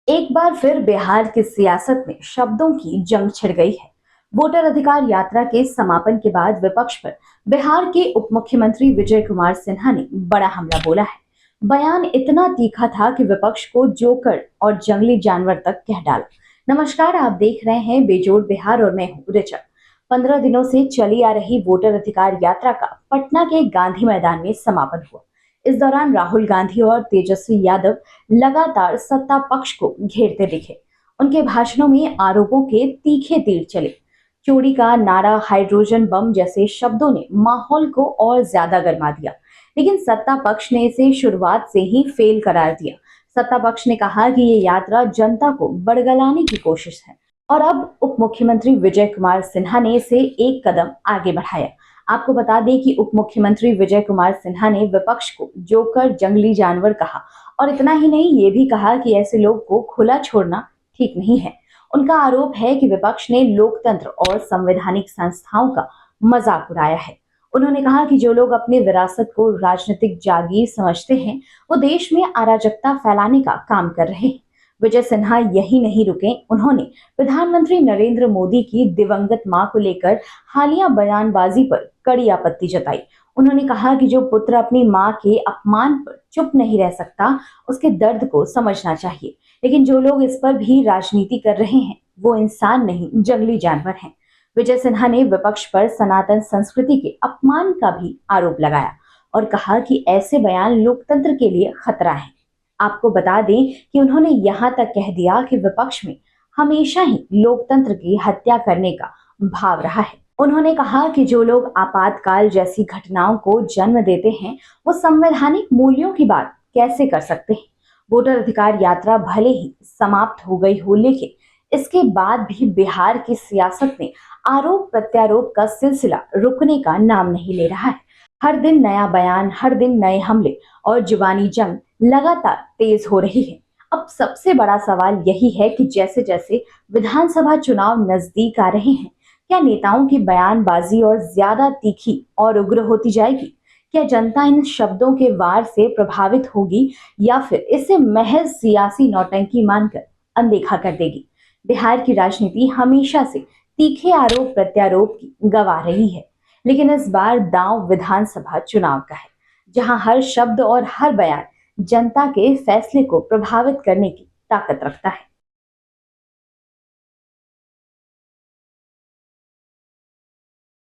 एक बार फिर बिहार की सियासत में शब्दों की जंग छिड़ गई है। वोटर अधिकार यात्रा के समापन के बाद विपक्ष पर बिहार के उप मुख्यमंत्री विजय कुमार सिन्हा ने बड़ा हमला बोला है। बयान इतना तीखा था कि विपक्ष को जोकर और जंगली जानवर तक कह डाला। नमस्कार, आप देख रहे हैं बेजोड़ बिहार और मैं हूं ऋचा। 15 दिनों से चली आ रही वोटर अधिकार यात्रा का पटना के गांधी मैदान में समापन हुआ। इस दौरान राहुल गांधी और तेजस्वी यादव लगातार सत्ता पक्ष को घेरते दिखे। उनके भाषणों में आरोपों के तीखे तीर चले। चोरी का नारा, हाइड्रोजन बम जैसे शब्दों ने माहौल को और ज्यादा गर्मा दिया। लेकिन सत्ता पक्ष ने इसे शुरुआत से ही फेल करार दिया। सत्ता पक्ष ने कहा कि ये यात्रा जनता को बड़गलाने की कोशिश है और अब उप मुख्यमंत्री विजय कुमार सिन्हा ने इसे एक कदम आगे बढ़ाया। आपको बता दें कि उप मुख्यमंत्री विजय कुमार सिन्हा ने विपक्ष को जोकर, जंगली जानवर कहा और इतना ही नहीं, ये भी कहा कि ऐसे लोग को खुला छोड़ना ठीक नहीं है। उनका आरोप है कि विपक्ष ने लोकतंत्र और संवैधानिक संस्थाओं का मजाक उड़ाया है। उन्होंने कहा कि जो लोग अपनी विरासत को राजनीतिक जागीर समझते हैं, वो देश में अराजकता फैलाने का काम कर रहे हैं। विजय सिन्हा यही नहीं रुके, उन्होंने प्रधानमंत्री नरेंद्र मोदी की दिवंगत मां को लेकर हालिया बयानबाजी पर कड़ी आपत्ति जताई। उन्होंने कहा कि जो पुत्र अपनी मां के अपमान पर चुप नहीं रह सकता, उसके दर्द को समझना चाहिए। लेकिन जो लोग इस पर भी राजनीति कर रहे हैं, वो इंसान नहीं, जंगली जानवर हैं। विजय सिन्हा ने विपक्ष पर सनातन संस्कृति के अपमान का भी आरोप लगाया और कहा कि ऐसे बयान लोकतंत्र के लिए खतरा है। आपको बता दें कि उन्होंने यहां तक कह दिया कि विपक्ष में हमेशा ही लोकतंत्र की हत्या करने का भाव रहा है। उन्होंने कहा कि जो लोग आपातकाल जैसी घटनाओं को जन्म देते हैं, वो संवैधानिक मूल्यों की बात कैसे कर सकते हैं। वोटर अधिकार यात्रा भले ही समाप्त हो गई हो, लेकिन इसके बाद भी बिहार की सियासत में आरोप प्रत्यारोप का सिलसिला रुकने का नाम नहीं ले रहा है। हर दिन नया बयान, हर दिन नए हमले और जुबानी जंग लगातार तेज हो रही है। अब सबसे बड़ा सवाल यही है कि जैसे जैसे विधानसभा चुनाव नजदीक आ रहे हैं, क्या नेताओं की बयानबाजी और ज्यादा तीखी और उग्र होती जाएगी? क्या जनता इन शब्दों के वार से प्रभावित होगी या फिर इसे महज सियासी नौटंकी मानकर अनदेखा कर देगी? बिहार की राजनीति हमेशा से तीखे आरोप प्रत्यारोप की गवाह रही है, लेकिन इस बार दांव विधानसभा चुनाव का है, जहां हर शब्द और हर बयान जनता के फैसले को प्रभावित करने की ताकत रखता है।